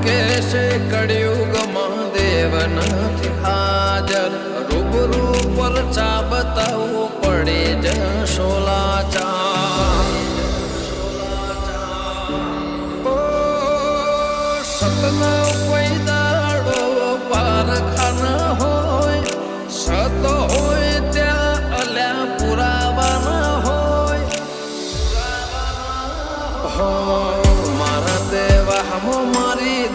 કેશે કળિયુગમાં દેવ નથી હાજર રૂબરૂ પર ચા બતાવવું પડે જશો લાચાર સતના કોઈ દાડો પારખાના હોય સત હોય ત્યાં અલ્યા પુરાવાના હોય મારા દેવામાં મારી